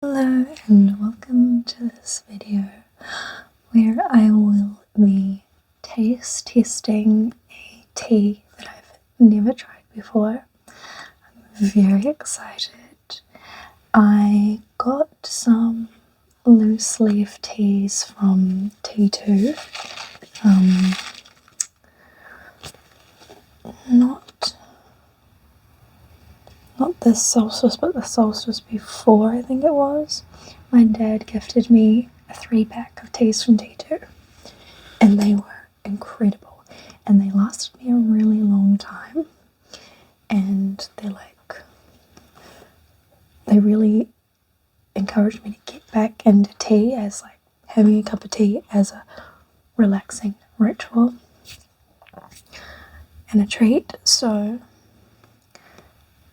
Hello and welcome to this video where I will be taste testing a tea that I've never tried before. I'm very excited. I got some loose leaf teas from T2. Not this solstice, but the solstice before, I think it was. My dad gifted me a 3-pack of teas from T2, and they were incredible, and they lasted me a really long time, and they really encouraged me to get back into tea, as like having a cup of tea as a relaxing ritual and a treat. So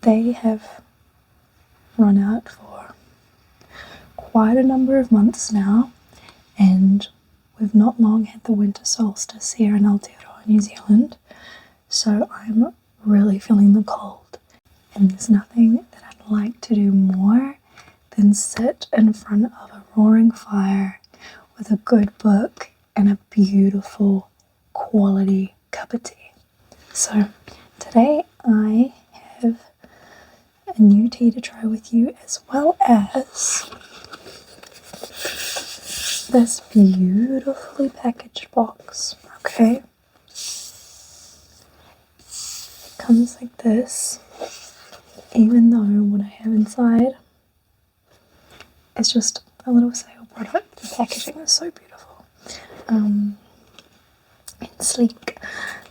they have run out for quite a number of months now, and we've not long had the winter solstice here in Aotearoa, New Zealand, so I'm really feeling the cold, and there's nothing that I'd like to do more than sit in front of a roaring fire with a good book and a beautiful quality cup of tea. So today I have a new tea to try with you, as well as this beautifully packaged box. Okay, it comes like this, even though what I have inside is just a little sale product. The packaging is so beautiful and sleek.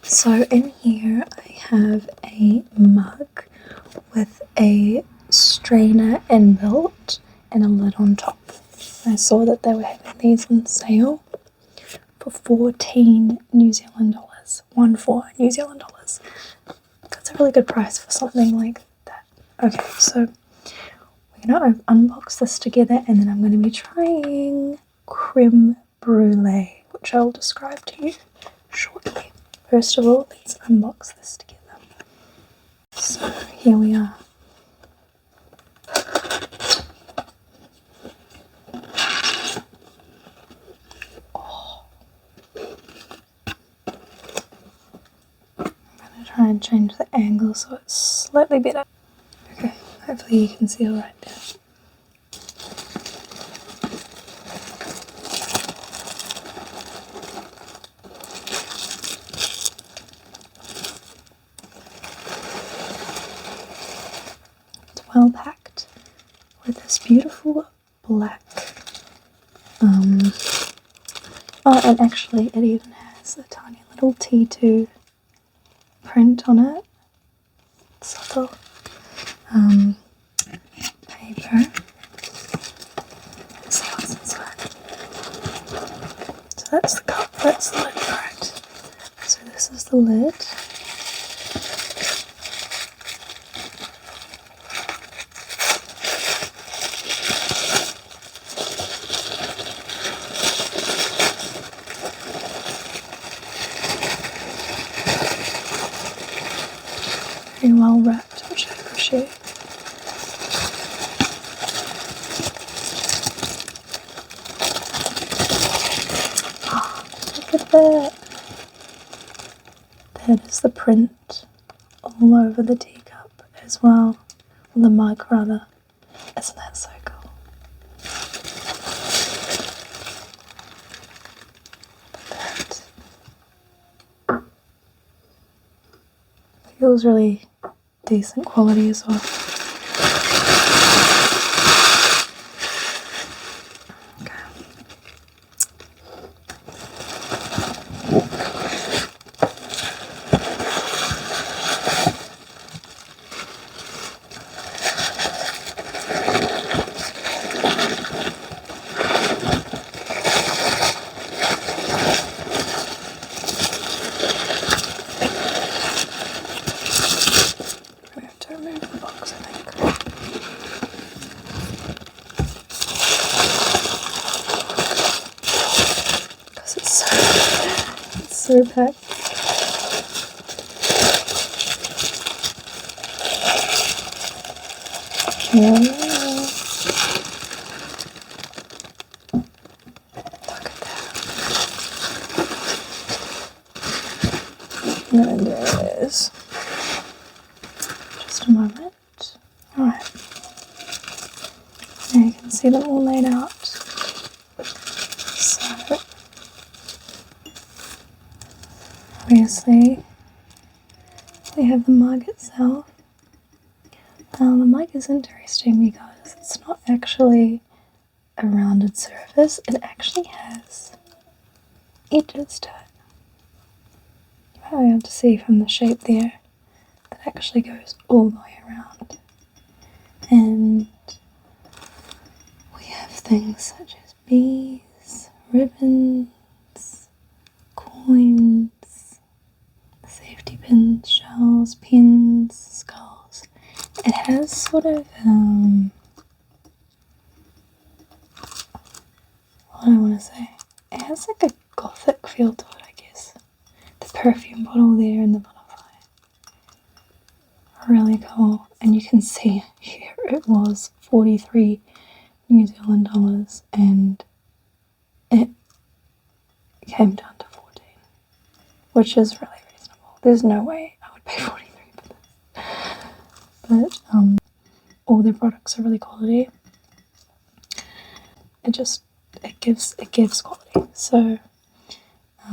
So in here I have a mug with a strainer inbuilt and a lid on top. I saw that they were having these on sale for 14 New Zealand dollars. 14 New Zealand dollars. That's a really good price for something like that. Okay, so we're going to unbox this together, and then I'm going to be trying creme brulee, which I'll describe to you shortly. First of all, let's unbox this together. So here we are. Try and change the angle so it's slightly better. Okay, hopefully you can see all right there. It's well packed with this beautiful black. Oh, and actually it even has a tiny little T2 print on it. Subtle paper. Let's see what's inside. So that's the cup, that's the lid, right? So this is the lid. Very well wrapped, which I appreciate. Oh, look at that. That is the print all over the teacup as well, on the mug rather. Isn't that so cool? That feels really decent quality as well. So packed. Yeah. And there it is. Just a moment. Alright. Now you can see them all laid out. So, obviously, we have the mug itself. The mug is interesting because it's not actually a rounded surface, it actually has edges to it. You might be able to see from the shape there that actually goes all the way around. And we have things such as bees, ribbons, coins, safety pins, shells, pins, skulls. It has sort of what do I want to say? It has like a gothic feel to it, I guess. The perfume bottle there and the butterfly. Really cool. And you can see here it was 43 New Zealand dollars and it came down to 14, which is really reasonable. There's no way I would pay 43 for this. But all their products are really quality. It gives quality. So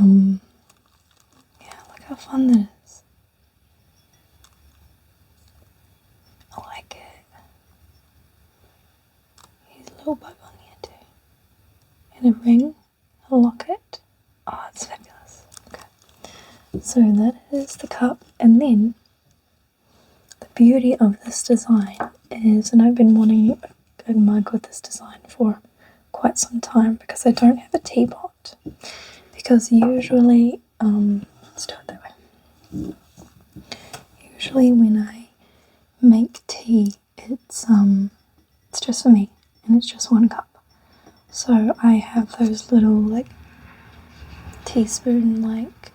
yeah, look how fun that is. I like it. Here's a little bug on here too. And a ring, a locket. Oh, it's fabulous. Okay. So that is the cup, and then the beauty of this design is, and I've been wanting a mug with this design for quite some time because I don't have a teapot. Because usually, let's do it that way. Usually when I make tea, it's just for me, and it's just one cup. So I have those little like teaspoon like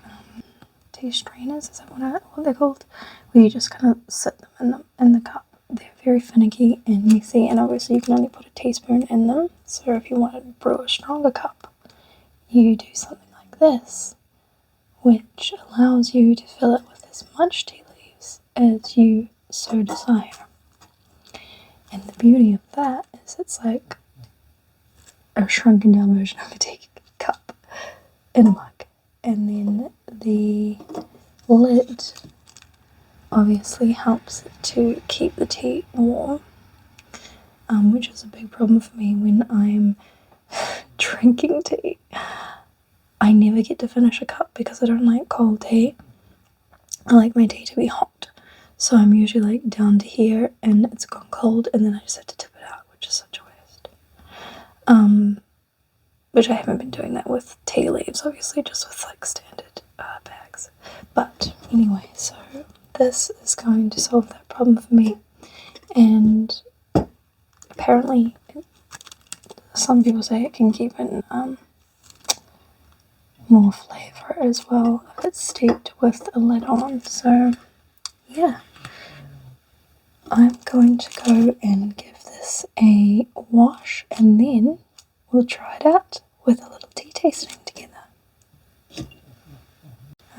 tea strainers, is that what they're called? Where you just kind of sit them in the cup. They're very finicky and messy, and obviously you can only put a teaspoon in them. So if you want to brew a stronger cup, you do something like this, which allows you to fill it with as much tea leaves as you so desire. And the beauty of that is it's like a shrunken down version of a tea cup in a mug. And then the lid obviously helps to keep the tea warm, which is a big problem for me when I'm drinking tea. I never get to finish a cup because I don't like cold tea. I like my tea to be hot. So I'm usually like down to here and it's gone cold, and then I just have to tip it out, which is such a waste. Which I haven't been doing that with tea leaves, obviously, just with like standard bags. But anyway, so this is going to solve that problem for me. And apparently some people say it can keep in more flavour as well if it's steeped with a lid on. So yeah, I'm going to go and give this a wash, and then we'll try it out with a little tea tasting together.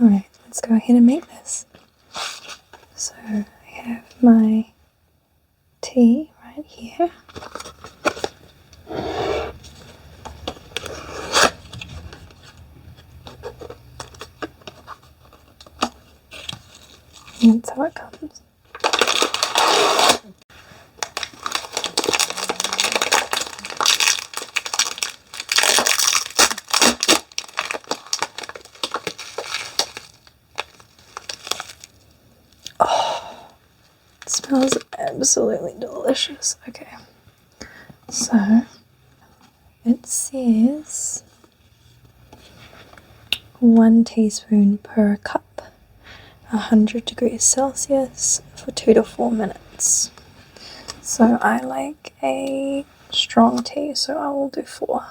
Alright, let's go ahead and make this. So I have my tea right here. And that's how it comes. Oh, it smells absolutely delicious. Okay, so it says 1 teaspoon per cup. 100 degrees Celsius for 2 to 4 minutes. So I like a strong tea, so I will do 4.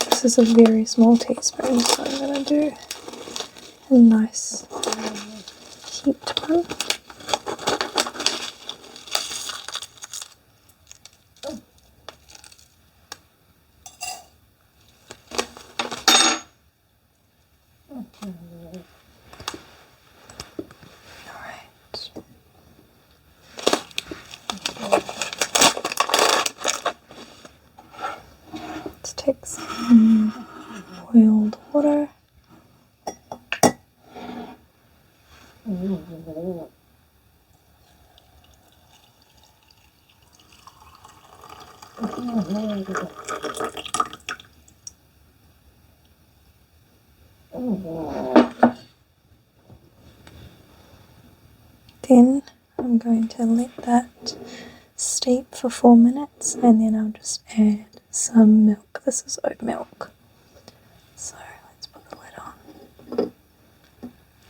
This is a very small teaspoon, so I'm going to do a nice heat one. Alright. Let's take some boiled water. Then I'm going to let that steep for 4 minutes, and then I'll just add some milk. This is oat milk. So let's put the lid on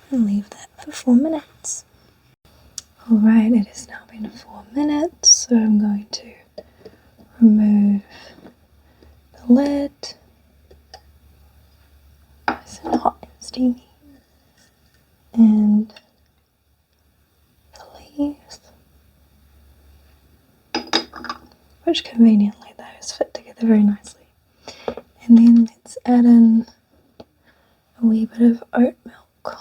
and leave that for 4 minutes. Alright, it has now been 4 minutes, so I'm going to remove the lid. Nice and hot and steamy. And the leaves, which conveniently those fit together very nicely. And then let's add in a wee bit of oat milk.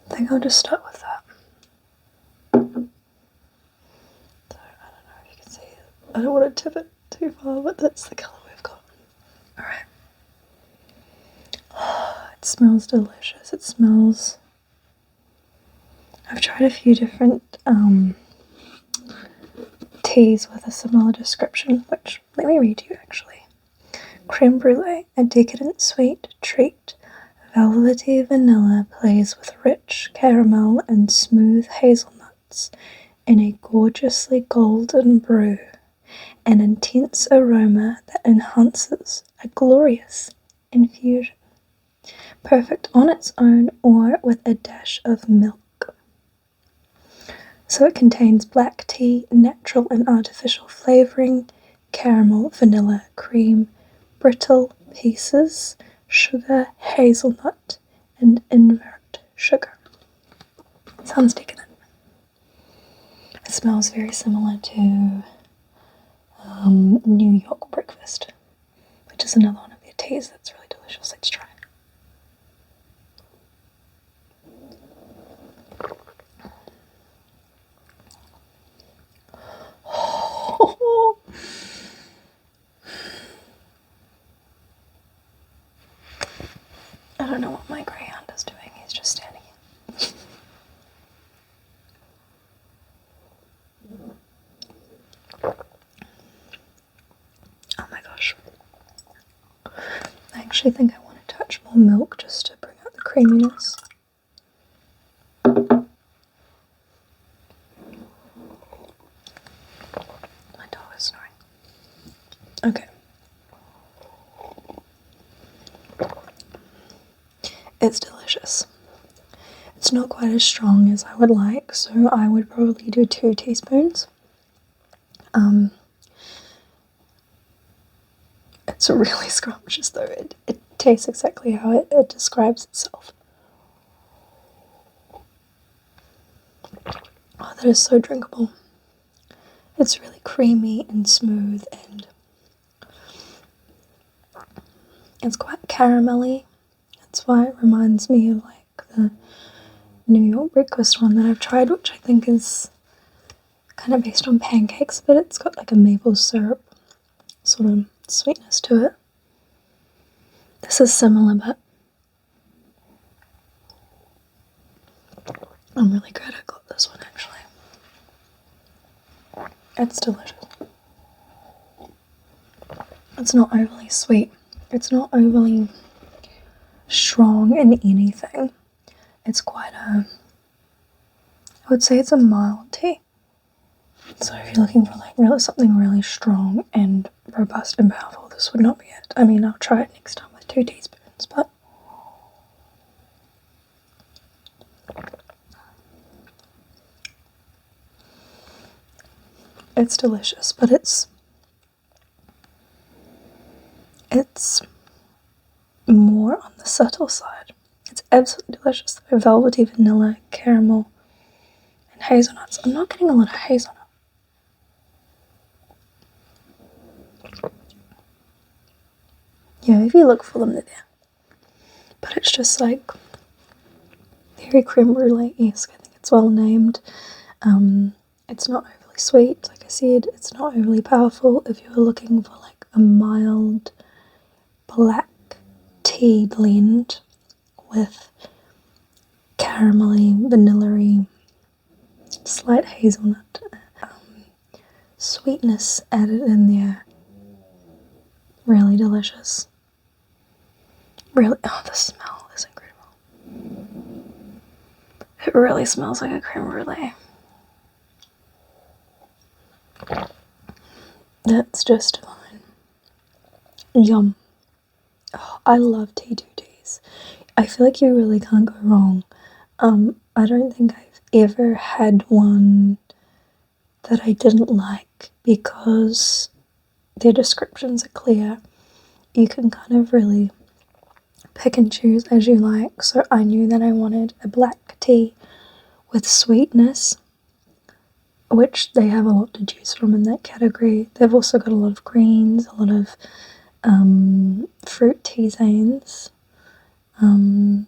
I think I'll just start with that. So I don't know if you can see it. I don't want to tip it too far, but that's the colour we've got. Alright. It smells delicious. It smells... I've tried a few different teas with a similar description, which, let me read you actually. Creme brulee, a decadent sweet treat. Velvety vanilla plays with rich caramel and smooth hazelnuts in a gorgeously golden brew. An intense aroma that enhances a glorious infusion. Perfect on its own or with a dash of milk. So it contains black tea, natural and artificial flavouring, caramel, vanilla, cream, brittle pieces, sugar, hazelnut, and invert sugar. Sounds decadent. It smells very similar to New York breakfast, which is another one of their teas that's really delicious. Let's try it. I don't know what my greyhound is doing, he's just standing here. Oh my gosh. I actually think I want a touch more milk just to bring out the creaminess. My dog is snoring. Okay. It's delicious. It's not quite as strong as I would like, so I would probably do 2 teaspoons. It's really scrumptious though. It tastes exactly how it describes itself. Oh, that is so drinkable. It's really creamy and smooth, and it's quite caramelly. That's why it reminds me of like the New York breakfast one that I've tried, which I think is kind of based on pancakes, but it's got like a maple syrup sort of sweetness to it. This is similar, but I'm really glad I got this one actually. It's delicious. It's not overly sweet. It's not overly strong in anything. It's quite I would say it's a mild tea. So if you're looking for like something really strong and robust and powerful, this would not be it. I mean, I'll try it next time with 2 teaspoons, but it's delicious, but it's more on the subtle side. It's absolutely delicious. Velvety vanilla, caramel, and hazelnuts. I'm not getting a lot of hazelnut. Yeah, if you look for them, they're there. But it's just like very creme brulee-esque. I think it's well named. It's not overly sweet, like I said. It's not overly powerful. If you're looking for like a mild black tea blend with caramelly, vanilla-y, slight hazelnut, sweetness added in there. Really delicious. Really, oh, the smell is incredible. It really smells like a creme brulee. That's just fine. Yum. Oh, I love T2Ts. I feel like you really can't go wrong. I don't think I've ever had one that I didn't like because their descriptions are clear. You can kind of really pick and choose as you like. So I knew that I wanted a black tea with sweetness, which they have a lot to choose from in that category. They've also got a lot of greens, a lot of fruit tisanes, and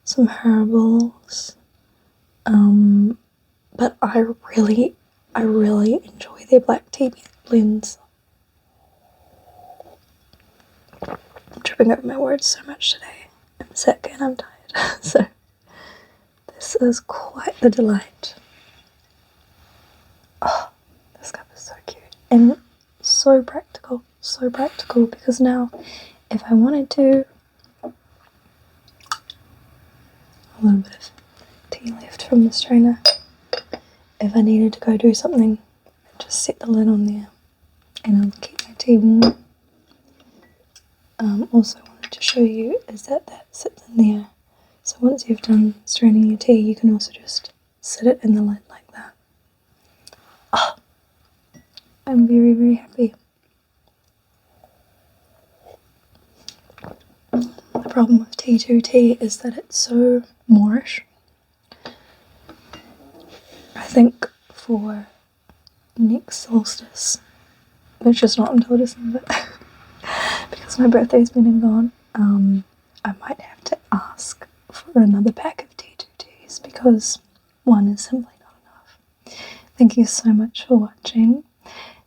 some herbals. But I really enjoy their black tea blends. I'm tripping over my words so much today. I'm sick and I'm tired, so this is quite the delight. Oh, this cup is so cute and so practical because now if I wanted to, a little bit of tea left from the strainer, if I needed to go do something, I'd just set the lid on there and I'll keep my tea warm. Also wanted to show you is that sits in there, so once you've done straining your tea you can also just sit it in the lid like that. Oh, I'm very happy. The problem with T2T is that it's so moreish. I think for next solstice, which is not until December, because my birthday's been and gone, I might have to ask for another pack of T2Ts because one is simply not enough. Thank you so much for watching.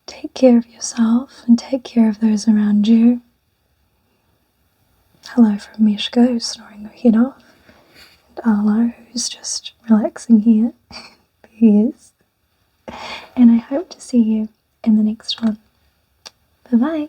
Take care of yourself and take care of those around you. Hello from Mishka, who's snoring her head off, and Arlo, who's just relaxing here. There he is. And I hope to see you in the next one. Bye bye.